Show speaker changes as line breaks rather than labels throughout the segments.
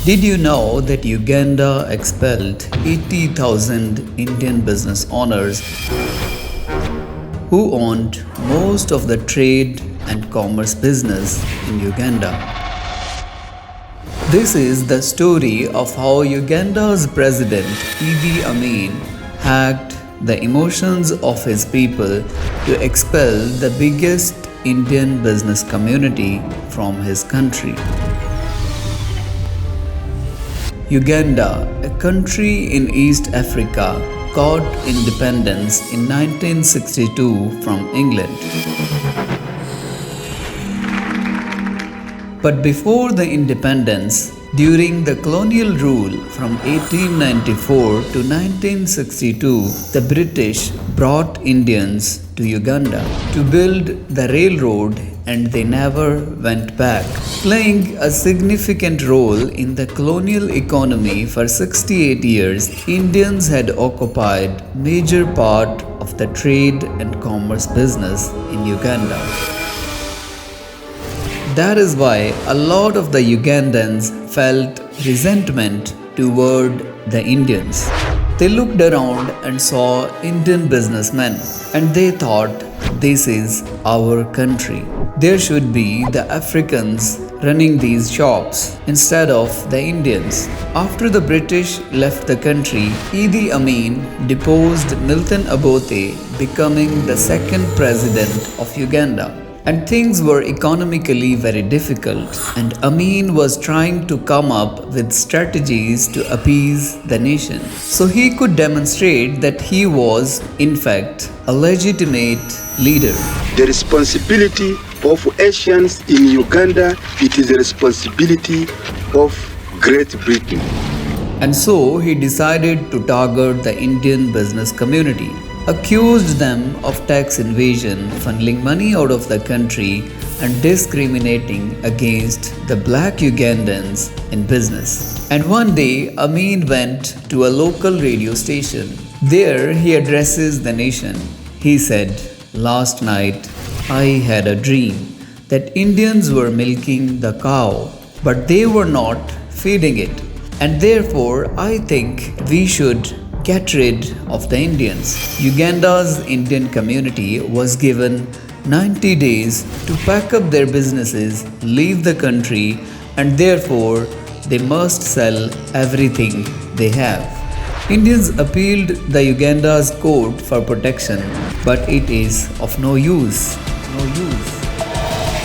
Did you know that Uganda expelled 80,000 Indian business owners who owned most of the trade and commerce business in Uganda? This is the story of how Uganda's president Idi Amin hacked the emotions of his people to expel the biggest Indian business community from his country. Uganda, a country in East Africa, got independence in 1962 from England. But before the independence, during the colonial rule from 1894 to 1962, the British brought Indians to Uganda to build the railroad, and they never went back. Playing a significant role in the colonial economy for 68 years, Indians had occupied major part of the trade and commerce business in Uganda. That is why a lot of the Ugandans felt resentment toward the Indians. They looked around and saw Indian businessmen and they thought, this is our country. There should be the Africans running these shops instead of the Indians. After the British left the country, Idi Amin deposed Milton Obote, becoming the second president of Uganda. And things were economically very difficult, and Amin was trying to come up with strategies to appease the nation. So he could demonstrate that he was, in fact, a legitimate leader.
The responsibility of Asians in Uganda, it is the responsibility of Great Britain.
And so he decided to target the Indian business community, accused them of tax invasion, funneling money out of the country, and discriminating against the black Ugandans in business. And one day, Amin went to a local radio station. There, he addresses the nation. He said, "Last night, I had a dream that Indians were milking the cow, but they were not feeding it. And therefore, I think we should get rid of the Indians." Uganda's Indian community was given 90 days to pack up their businesses, leave the country, and therefore they must sell everything they have. Indians appealed the Uganda's court for protection, but it is of no use.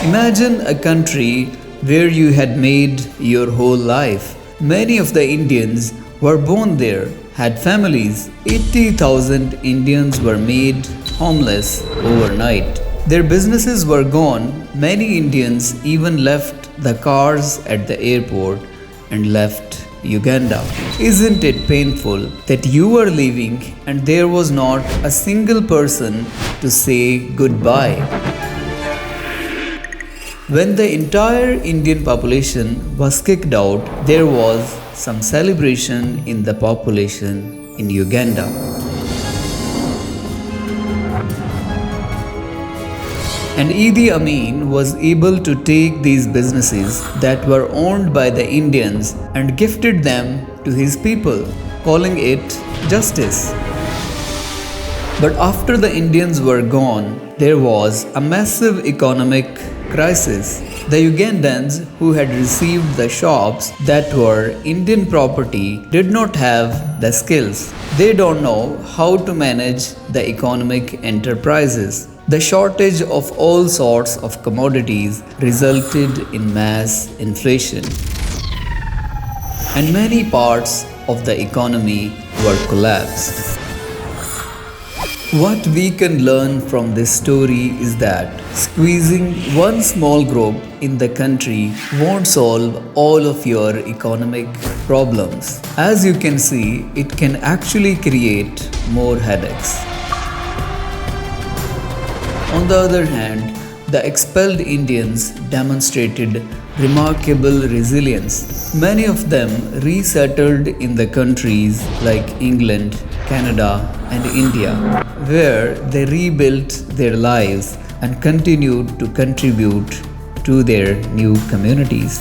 Imagine a country where you had made your whole life. Many of the Indians were born there, had families. 80,000 Indians were made homeless overnight. Their businesses were gone. Many Indians even left the cars at the airport and left Uganda. Isn't it painful that you were leaving and there was not a single person to say goodbye? When the entire Indian population was kicked out, there was some celebration in the population in Uganda. And Idi Amin was able to take these businesses that were owned by the Indians and gifted them to his people, calling it justice. But after the Indians were gone, there was a massive economic crisis. The Ugandans who had received the shops that were Indian property did not have the skills. They don't know how to manage the economic enterprises. The shortage of all sorts of commodities resulted in mass inflation, and many parts of the economy were collapsed. What we can learn from this story is that squeezing one small group in the country won't solve all of your economic problems. As you can see, it can actually create more headaches. On the other hand, the expelled Indians demonstrated remarkable resilience. Many of them resettled in the countries like England, Canada, and India, where they rebuilt their lives and continued to contribute to their new communities.